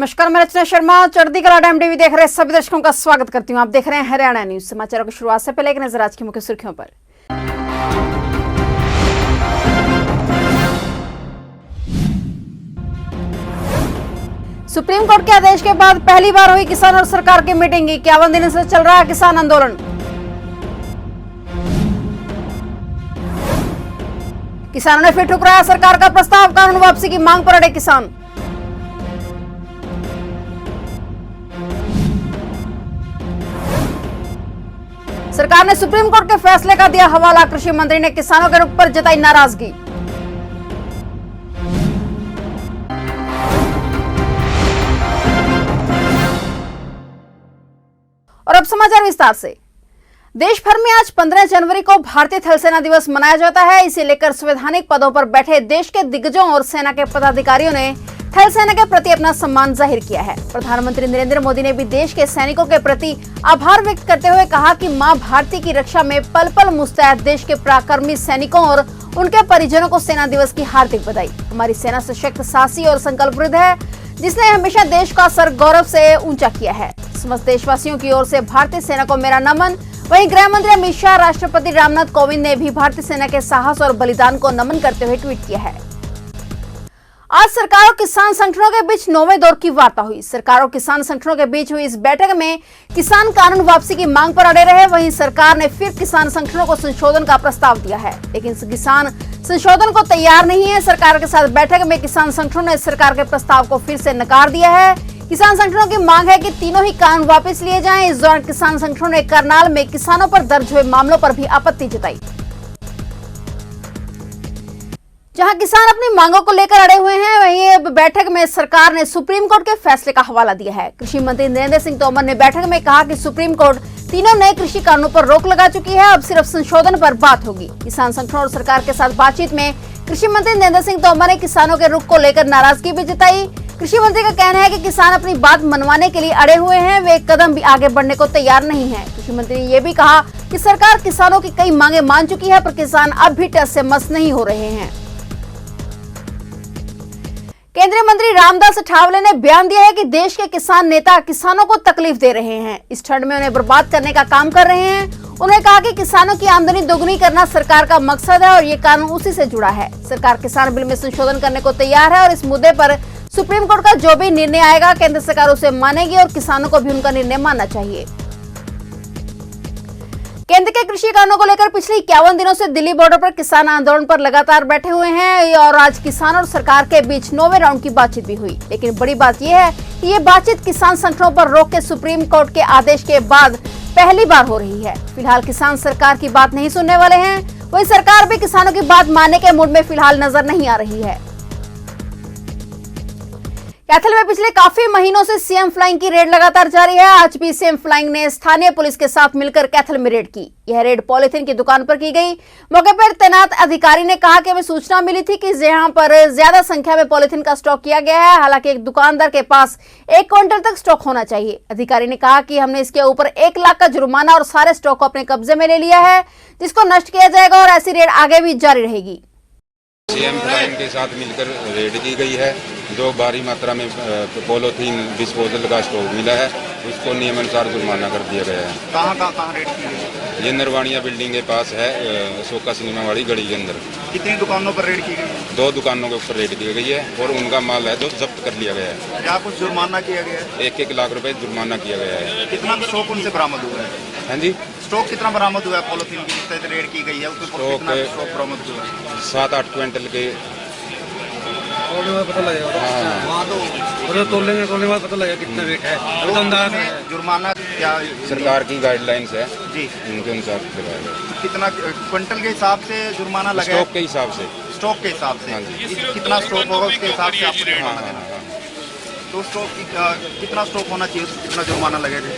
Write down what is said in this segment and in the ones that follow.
नमस्कार, मैं रचना शर्मा चढ़ती कला टाइम टीवी देख रहे सभी दर्शकों का स्वागत करती हूं। आप देख रहे हैं हरियाणा न्यूज। समाचारों की शुरुआत से पहले एक नजर आज की मुख्य सुर्खियों पर। सुप्रीम कोर्ट के आदेश के बाद पहली बार हुई किसान और सरकार की मीटिंग। 51 दिनों से चल रहा है किसान आंदोलन। किसानों ने फिर ठुकराया सरकार का प्रस्ताव। कानून वापसी की मांग पर अड़े किसान। सरकार ने सुप्रीम कोर्ट के फैसले का दिया हवाला। कृषि मंत्री ने किसानों के रुख पर जताई नाराजगी। और अब समाचार विस्तार से। देश भर में आज 15 जनवरी को भारतीय थल सेना दिवस मनाया जाता है। इसे लेकर संवैधानिक पदों पर बैठे देश के दिग्गजों और सेना के पदाधिकारियों ने थल सेना के प्रति अपना सम्मान जाहिर किया है। प्रधानमंत्री नरेंद्र मोदी ने भी देश के सैनिकों के प्रति आभार व्यक्त करते हुए कहा कि मां भारती की रक्षा में पल पल मुस्तैद देश के पराक्रमी सैनिकों और उनके परिजनों को सेना दिवस की हार्दिक बधाई। हमारी सेना सशक्त, साहसी और संकल्पबद्ध है, जिसने हमेशा देश का सर गौरव से ऊंचा किया है। समस्त देशवासियों की ओर से भारतीय सेना को मेरा नमन। वहीं गृह मंत्री अमित शाह, राष्ट्रपति रामनाथ कोविंद ने भी भारतीय सेना के साहस और बलिदान को नमन करते हुए ट्वीट किया है। आज सरकार और किसान संगठनों के बीच 9वें दौर की वार्ता हुई। सरकार और किसान संगठनों के बीच हुई इस बैठक में किसान कानून वापसी की मांग पर अड़े रहे। वहीं सरकार ने फिर किसान संगठनों को संशोधन का प्रस्ताव दिया है, लेकिन किसान संशोधन को तैयार नहीं है। सरकार के साथ बैठक में किसान संगठनों ने सरकार के प्रस्ताव को फिर से नकार दिया है। किसान संगठनों की मांग है कि तीनों ही कानून वापस लिए जाएं। इस दौरान किसान संगठनों ने करनाल में किसानों पर दर्ज हुए मामलों पर भी आपत्ति जताई, जहां किसान अपनी मांगों को लेकर अड़े हुए हैं। वहीं अब बैठक में सरकार ने सुप्रीम कोर्ट के फैसले का हवाला दिया है। कृषि मंत्री नरेंद्र सिंह तोमर ने बैठक में कहा कि सुप्रीम कोर्ट तीनों नए कृषि कानूनों पर रोक लगा चुकी है। अब सिर्फ संशोधन पर बात होगी। किसान संगठनों और सरकार के साथ बातचीत में कृषि मंत्री नरेंद्र सिंह तोमर ने किसानों के रुख को लेकर नाराजगी भी जताई। कृषि मंत्री का कहना है कि किसान अपनी बात मनवाने के लिए अड़े हुए हैं, वे एक कदम भी आगे बढ़ने को तैयार नहीं है। कृषि मंत्री ने यह भी कहा कि सरकार किसानों की कई मांगे मान चुकी है, पर किसान अब भी टस से मस नहीं हो रहे हैं। केंद्रीय मंत्री रामदास अठावले ने बयान दिया है कि देश के किसान नेता किसानों को तकलीफ दे रहे हैं, इस ठंड में उन्हें बर्बाद करने का काम कर रहे हैं। उन्होंने कहा कि किसानों की आमदनी दोगुनी करना सरकार का मकसद है और ये कानून उसी से जुड़ा है। सरकार किसान बिल में संशोधन करने को तैयार है और इस मुद्दे पर सुप्रीम कोर्ट का जो भी निर्णय आएगा, केंद्र सरकार उसे मानेगी और किसानों को भी उनका निर्णय मानना चाहिए। केंद्र के कृषि कानूनों को लेकर पिछले 51 दिनों से दिल्ली बॉर्डर पर किसान आंदोलन पर लगातार बैठे हुए हैं और आज किसान और सरकार के बीच 9वें राउंड की बातचीत भी हुई। लेकिन बड़ी बात यह है कि ये बातचीत किसान संगठनों पर रोक के सुप्रीम कोर्ट के आदेश के बाद पहली बार हो रही है। फिलहाल किसान सरकार की बात नहीं सुनने वाले हैं। वही सरकार भी किसानों की बात मानने के मूड में फिलहाल नजर नहीं आ रही है। कैथल में पिछले काफी महीनों से सीएम फ्लाइंग की रेड लगातार जारी है। आज भी सीएम फ्लाइंग ने स्थानीय पुलिस के साथ मिलकर कैथल में रेड की। यह रेड पॉलिथीन की दुकान पर की गई। मौके पर तैनात अधिकारी ने कहा कि हमें सूचना मिली थी कि यहां पर ज्यादा संख्या में पॉलिथीन का स्टॉक किया गया है। हालांकि एक दुकानदार के पास 1 क्विंटल तक स्टॉक होना चाहिए। अधिकारी ने कहा कि हमने इसके ऊपर 1 लाख का जुर्माना और सारे स्टॉक को अपने कब्जे में ले लिया है, जिसको नष्ट किया जाएगा और ऐसी रेड आगे भी जारी रहेगी। सीएम फ्लाइंग के साथ मिलकर रेड की गई है। जो भारी मात्रा में पॉलीथीन डिस्पोजल का स्टॉक मिला है, उसको नियमानुसार जुर्माना कर दिया गया है। कहाँ रेड की गई? ये नरवानिया बिल्डिंग के पास है, सोका सिनेमा वाली गली के अंदर। कितनी दुकानों पर रेड की गई? 2 दुकानों के ऊपर रेड की गई है और उनका माल है जो जब्त कर लिया गया है। क्या कुछ जुर्माना किया गया है? 1-1 लाख रुपए जुर्माना किया गया है। कितना स्टॉक उनसे बरामद हुआ है? हाँ जी, स्टॉक कितना बरामद हुआ है? पॉलीथीन की रेड की गई है, उसके ऊपर कितना स्टॉक बरामद हुआ है? 7-8 क्विंटल के पता लगेगा। तोलने के बाद पता लगेगा कितना वेट है। जुर्माना क्या सरकार की गाइडलाइंस है जी, उनके अनुसार लगाएगा। कितना क्विंटल के हिसाब से जुर्माना लगा? स्टॉक के हिसाब से। स्टॉक के हिसाब से? हाँ जी। कितना स्टॉक होगा उसके हिसाब से आपको जुर्माना हाँ, देना। हाँ, हाँ। तो स्टॉक कितना स्टॉक होना चाहिए, कितना जुर्माना लगेगा?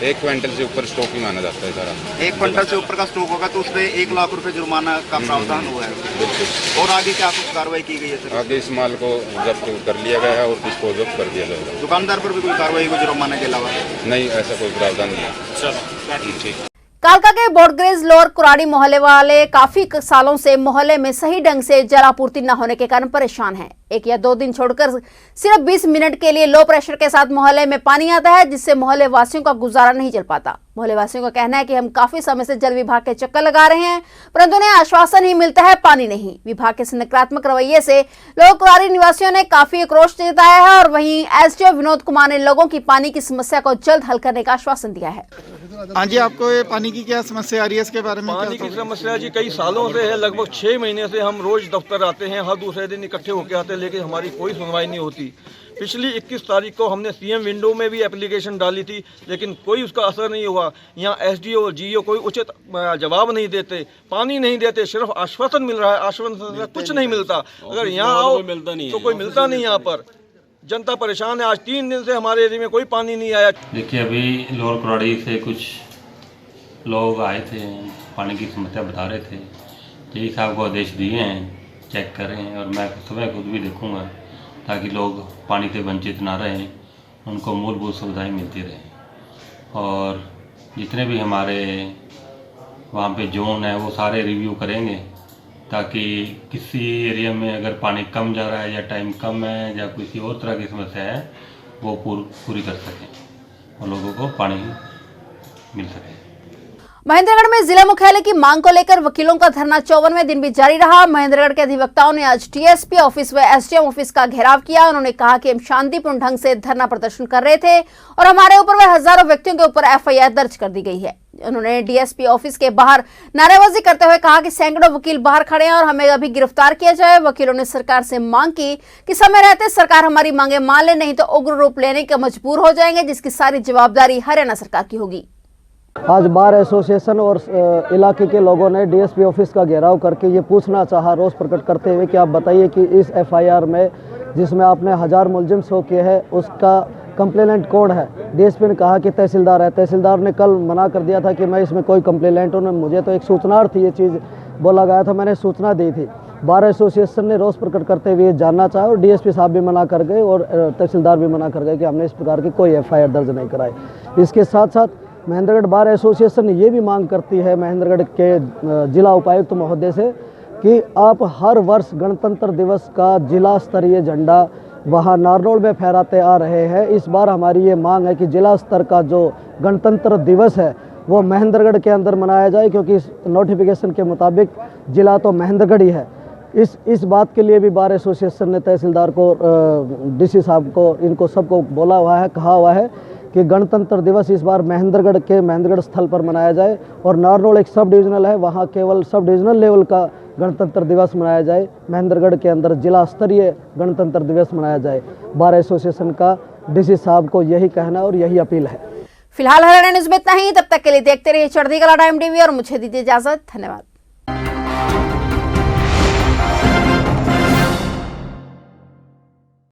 1 क्विंटल से ऊपर स्टॉक ही माना जाता है सारा। 1 क्विंटल से ऊपर का स्टॉक होगा तो उसपे 1 लाख रुपए जुर्माना का प्रावधान हुआ है। बिल्कुल। और आगे क्या कुछ कार्रवाई की गई है सर? आगे इस माल को जब्त कर लिया गया है और डिस्पोज ऑफ कर दिया जाएगा। दुकानदार पर भी कोई कार्रवाई हुई जुर्माने के अलावा? नहीं, ऐसा कोई प्रावधान नहीं है। चलो। कालका के बोर्डग्रेज लोअर कुराड़ी मोहल्ले वाले काफी सालों से मोहल्ले में सही ढंग से जल आपूर्ति न होने के कारण परेशान हैं। एक या 2 दिन छोड़कर सिर्फ 20 मिनट के लिए लो प्रेशर के साथ मोहल्ले में पानी आता है, जिससे मोहल्ले वासियों का गुजारा नहीं चल पाता। मोहल्ले वासियों का कहना है कि हम काफी समय से जल विभाग के चक्कर लगा रहे हैं, परंतु उन्हें आश्वासन ही मिलता है, पानी नहीं। विभाग के इस नकारात्मक रवैये से लोकवारी निवासियों ने काफी आक्रोश जताया है और वहीं एसडीओ विनोद कुमार ने लोगों की पानी की समस्या को जल्द हल करने का आश्वासन दिया है। हाँ जी, आपको ये पानी की क्या समस्या आ रही है, इसके बारे में पानी की समस्या जी कई सालों से है। लगभग 6 महीने से हम रोज दफ्तर आते हैं, हर दूसरे दिन इकट्ठे होकर आते हैं, लेकिन हमारी कोई सुनवाई नहीं होती। पिछली 21 तारीख को हमने सीएम विंडो में भी एप्लीकेशन डाली थी, लेकिन कोई उसका असर नहीं हुआ। यहाँ एसडीओ और जीओ कोई उचित जवाब नहीं देते, पानी नहीं देते, सिर्फ आश्वासन मिल रहा है, आश्वासन से कुछ नहीं मिलता। अगर यहाँ आओ तो कोई मिलता नहीं। यहाँ पर जनता परेशान है। आज 3 दिन से हमारे एरिया में कोई पानी नहीं आया। देखिए, अभी लोअर कुराड़ी से कुछ लोग आए थे, पानी की समस्या बता रहे थे। जी साहब को आदेश दिए हैं, चेक करें, और मैं सुबह खुद भी देखूंगा ताकि लोग पानी से वंचित ना रहें, उनको मूलभूत सुविधाएं मिलती रहें। और जितने भी हमारे वहाँ पे जोन है वो सारे रिव्यू करेंगे, ताकि किसी एरिया में अगर पानी कम जा रहा है या टाइम कम है या किसी और तरह की समस्या है वो पूरी कर सकें और लोगों को पानी मिल सके। महेंद्रगढ़ में जिला मुख्यालय की मांग को लेकर वकीलों का धरना 54वें दिन भी जारी रहा। महेंद्रगढ़ के अधिवक्ताओं ने आज डीएसपी ऑफिस व एसडीएम ऑफिस का घेराव किया। उन्होंने कहा कि हम शांतिपूर्ण ढंग से धरना प्रदर्शन कर रहे थे और हमारे ऊपर व हजारों व्यक्तियों के ऊपर एफआईआर दर्ज कर दी गई है। उन्होंने डीएसपी ऑफिस के बाहर नारेबाजी करते हुए कहा कि सैकड़ों वकील बाहर खड़े हैं और हमें अभी गिरफ्तार किया जाए। वकीलों ने सरकार से मांग की कि समय रहते सरकार हमारी मांगे मान ले, नहीं तो उग्र रूप लेने के मजबूर हो जाएंगे, जिसकी सारी जवाबदारी हरियाणा सरकार की होगी। आज बार एसोसिएशन और इलाके के लोगों ने डीएसपी ऑफिस का घेराव करके ये पूछना चाहा, रोष प्रकट करते हुए कि आप बताइए कि इस एफआईआर में जिसमें आपने 1000 मुलजिम शो किए हैं उसका कंप्लेनेंट कौन है। डीएसपी ने कहा कि तहसीलदार है। तहसीलदार ने कल मना कर दिया था कि मैं इसमें कोई कंप्लेनेंट हूँ, मुझे तो एक सूचनार्थ ये चीज़ बोला गया था, मैंने सूचना दी थी। बार एसोसिएशन ने रोष प्रकट करते हुए जानना चाहा और डीएसपी साहब भी मना कर गए और तहसीलदार भी मना कर गए कि हमने इस प्रकार की कोई एफआईआर दर्ज नहीं कराई। इसके साथ साथ महेंद्रगढ़ बार एसोसिएशन ये भी मांग करती है महेंद्रगढ़ के जिला उपायुक्त महोदय से कि आप हर वर्ष गणतंत्र दिवस का जिला स्तरीय झंडा वहाँ नारनौल में फहराते आ रहे हैं। इस बार हमारी ये मांग है कि जिला स्तर का जो गणतंत्र दिवस है वो महेंद्रगढ़ के अंदर मनाया जाए, क्योंकि इस नोटिफिकेशन के मुताबिक जिला तो महेंद्रगढ़ ही है। इस बात के लिए भी बार एसोसिएशन ने तहसीलदार को, डीसी साहब को, इनको सबको बोला हुआ है, कहा हुआ है कि गणतंत्र दिवस इस बार महेंद्रगढ़ स्थल पर मनाया जाए और नारनौल एक सब डिविजनल है, वहाँ केवल सब डिविजनल लेवल का गणतंत्र दिवस मनाया जाए। महेंद्रगढ़ के अंदर जिला स्तरीय गणतंत्र दिवस मनाया जाए। बार एसोसिएशन का डीसी साहब को यही कहना और यही अपील है। फिलहाल हरियाणा न्यूज में इतना ही। तब तक के लिए देखते रहिए चढ़ती कला टाइम टीवी और मुझे दीजिए इजाजत। धन्यवाद।